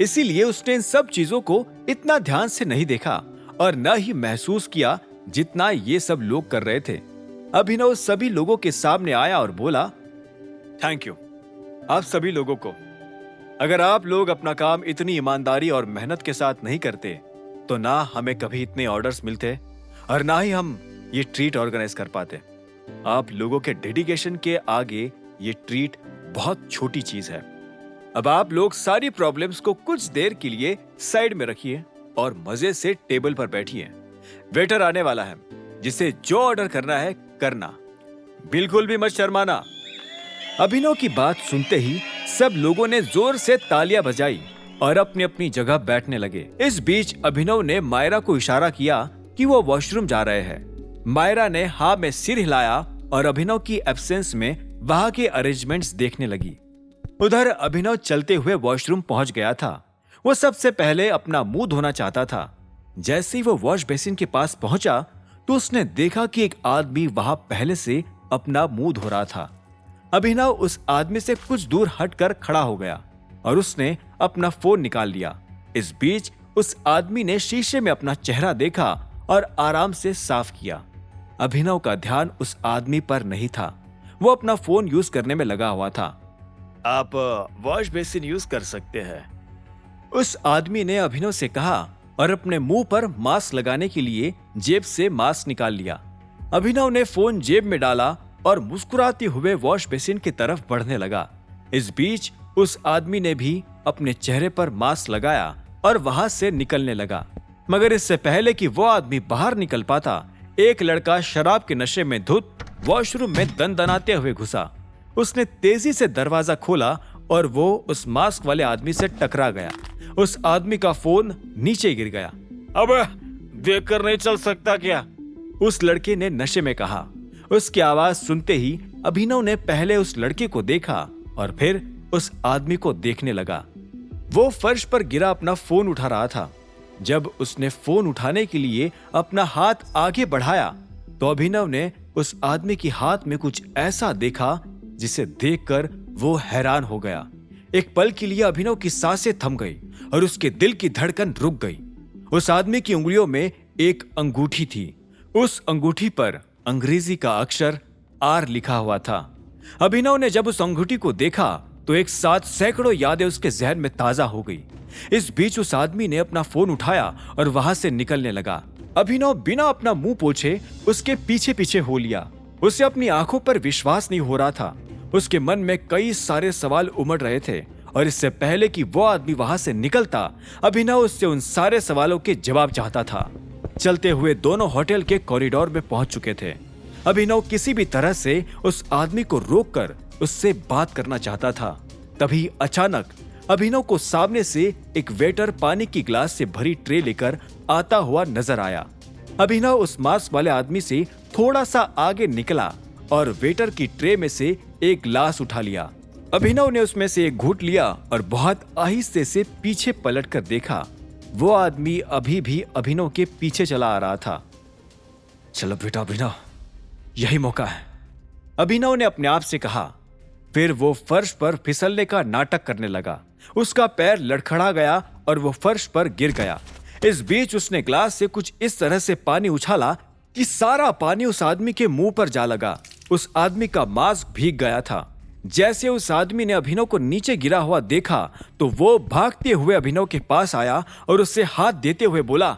इसीलिए उसने इन सब चीजों को इतना ध्यान से नहीं देखा और न ही महसूस किया जितना ये सब लोग कर रहे थे। अभिनव सभी लोगों के सामने आया और बोला, थैंक यू आप सभी लोगों को। अगर आप लोग अपना काम इतनी ईमानदारी और मेहनत के साथ नहीं करते तो ना हमें कभी इतने ऑर्डर्स मिलते और ना ही हम ये ट्रीट ऑर्गेनाइज कर पाते। आप लोगों के डेडिकेशन के आगे ये ट्रीट बहुत छोटी चीज है। अब आप लोग सारी प्रॉब्लम्स को कुछ देर के लिए साइड में रखिए और मजे से टेबल पर बैठिए। वेटर आने वाला है, जिसे जो ऑर्डर करना है करना, बिल्कुल भी मत शर्माना। अभिनव की बात सुनते ही सब लोगों ने जोर से तालियां बजाई और अपनी अपनी जगह बैठने लगे। इस बीच अभिनव ने मायरा को इशारा किया कि वो वॉशरूम जा रहे हैं। मायरा ने हाँ में सिर हिलाया और अभिनव की एब्सेंस में वहां के अरेंजमेंट्स देखने लगी। उधर अभिनव चलते हुए वॉशरूम पहुंच गया था। वो सबसे पहले अपना मुंह धोना चाहता था। जैसे ही वो वॉश बेसिन के पास पहुंचा तो उसने देखा कि एक आदमी वहां पहले से अपना मुंह धो रहा था। अभिनव उस आदमी से कुछ दूर हटकर खड़ा हो गया और उसने अपना फोन निकाल लिया। इस बीच उस आदमी ने शीशे में अपना चेहरा देखा और आराम से साफ किया। अभिनव का ध्यान उस आदमी पर नहीं था, वो अपना फोन यूज करने में लगा हुआ था। आप वॉश बेसिन यूज कर सकते हैं, उस आदमी ने अभिनव से कहा और अपने मुंह पर मास्क लगाने के लिए जेब से मास्क निकाल लिया। अभिनव ने फोन जेब में डाला और मुस्कुराते हुए वॉश बेसिन की तरफ बढ़ने लगा। इस बीच उस आदमी ने भी अपने चेहरे पर मास्क लगाया और वहां से निकलने लगा। मगर इससे पहले कि वो आदमी बाहर निकल पाता, एक लड़का शराब के नशे में धुत वॉशरूम में दनदनाते हुए घुसा। उसने तेजी से दरवाजा खोला और वो उस मास्क वाले आदमी से टकरा गया। उस आदमी का फोन नीचे गिर गया। अब देखकर नहीं चल सकता क्या? उस लड़के ने नशे में कहा। उसकी आवाज सुनते ही अभिनव ने पहले उस लड़के को देखा और फिर उस आदमी को देखने लगा। वो फर्श पर गिरा अपना फोन उठा रहा था। जब उसने फोन उठाने के लिए अपना हाथ आगे बढ़ाया तो अभिनव ने उस आदमी के हाथ में कुछ ऐसा देखा जिसे देखकर वो हैरान हो गया। एक पल के लिए अभिनव की सांसें थम गई और उसके दिल की धड़कन रुक गई। उस आदमी की उंगलियों में एक अंगूठी थी। उस अंगूठी पर अंग्रेजी का अक्षर आर लिखा हुआ था। अभिनव ने जब उस अंगूठी को देखा तो एक साथ सैकड़ों यादें उसके जहन में ताजा हो गई। इस बीच उस आदमी ने अपना फोन उठाया और वहां से निकलने लगा। अभिनव बिना अपना मुंह पोछे उसके पीछे पीछे हो लिया। उसे अपनी आंखों पर विश्वास नहीं हो रहा था। उसके मन में कई सारे सवाल उमड़ रहे थे और इससे पहले कि वो आदमी वहां से निकलता, अभिनव उससे उन सारे सवालों के जवाब चाहता था। चलते हुए दोनों होटल के कॉरिडोर में पहुंच चुके थे। अभिनव किसी भी तरह से उस आदमी को रोककर उससे बात करना चाहता था। तभी अचानक अभिनव को सामने से एक वेटर पानी की गिलास से भरी ट्रे लेकर आता हुआ नजर आया। अभिनव उस मास्क वाले आदमी से थोड़ा सा आगे निकला और वेटर की ट्रे में से एक गिलास उठा लिया। अभिनव ने उसमें से एक घूंट लिया और बहुत आहिस्ते से पीछे पलटकर देखा। वो आदमी अभी भी अभिनव के पीछे चला आ रहा था। चलो बेटा अभिनव, यही मौका है, अभिनव ने अपने आप से कहा। फिर वो फर्श पर फिसलने का नाटक करने लगा। उसका पैर लड़खड़ा गया और वो फर्श पर गिर गया। इस बीच उसने ग्लास से कुछ इस तरह से पानी उछाला कि सारा पानी उस आदमी के मुंह पर जा लगा। उस आदमी का मास्क भीग गया था। जैसे उस आदमी ने अभिनव को नीचे गिरा हुआ देखा तो वो भागते हुए अभिनव के पास आया और उससे हाथ देते हुए बोला,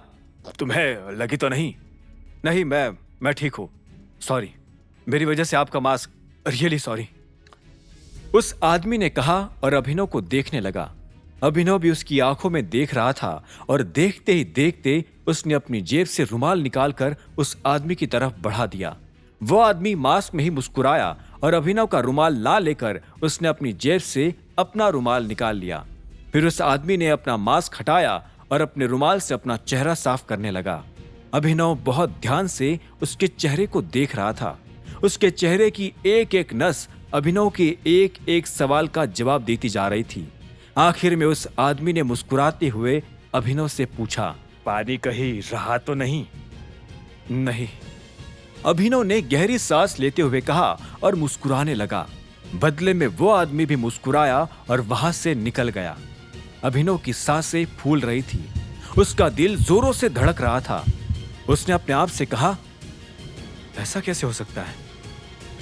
तुम्हें लगी तो नहीं? नहीं, मैं ठीक हूं, सॉरी, मेरी वजह से आपका मास्क, रियली सॉरी, उस आदमी ने कहा और अभिनव को देखने लगा। अभिनव भी उसकी आंखों में देख रहा था और देखते ही देखते उसने अपनी जेब से रुमाल निकालकर उस आदमी की तरफ बढ़ा दिया। वो आदमी मास्क में ही मुस्कुराया और अभिनव का रुमाल ना लेकर उसने अपनी जेब से अपना रुमाल निकाल लिया। फिर उस आदमी ने अपना मास्क हटाया और अपने रुमाल से अपना चेहरा साफ करने लगा। अभिनव बहुत ध्यान से उसके चेहरे को देख रहा था। उसके चेहरे की एक एक नस अभिनव के एक एक सवाल का जवाब देती जा रही थी। आखिर में उस आदमी ने मुस्कुराते हुए अभिनव से पूछा, पानी कहीं रहा तो नहीं? नहीं, अभिनव ने गहरी सांस लेते हुए कहा और मुस्कुराने लगा। बदले में वो आदमी भी मुस्कुराया और वहां से निकल गया। अभिनव की सांसें फूल रही थी, उसका दिल जोरों से धड़क रहा था। उसने अपने आप से कहा, ऐसा कैसे हो सकता है?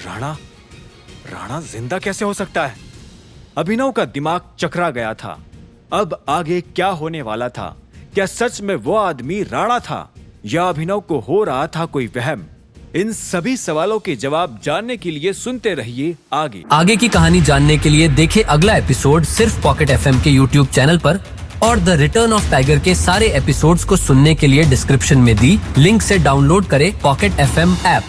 राणा जिंदा कैसे हो सकता है? अभिनव का दिमाग चकरा गया था। अब आगे क्या होने वाला था? क्या सच में वो आदमी राणा था या अभिनव को हो रहा था कोई वहम? इन सभी सवालों के जवाब जानने के लिए सुनते रहिए आगे की कहानी जानने के लिए देखें अगला एपिसोड सिर्फ पॉकेट एफएम के यूट्यूब चैनल पर, और द रिटर्न ऑफ टाइगर के सारे एपिसोड्स को सुनने के लिए डिस्क्रिप्शन में दी लिंक से डाउनलोड करें पॉकेट एफएम ऐप।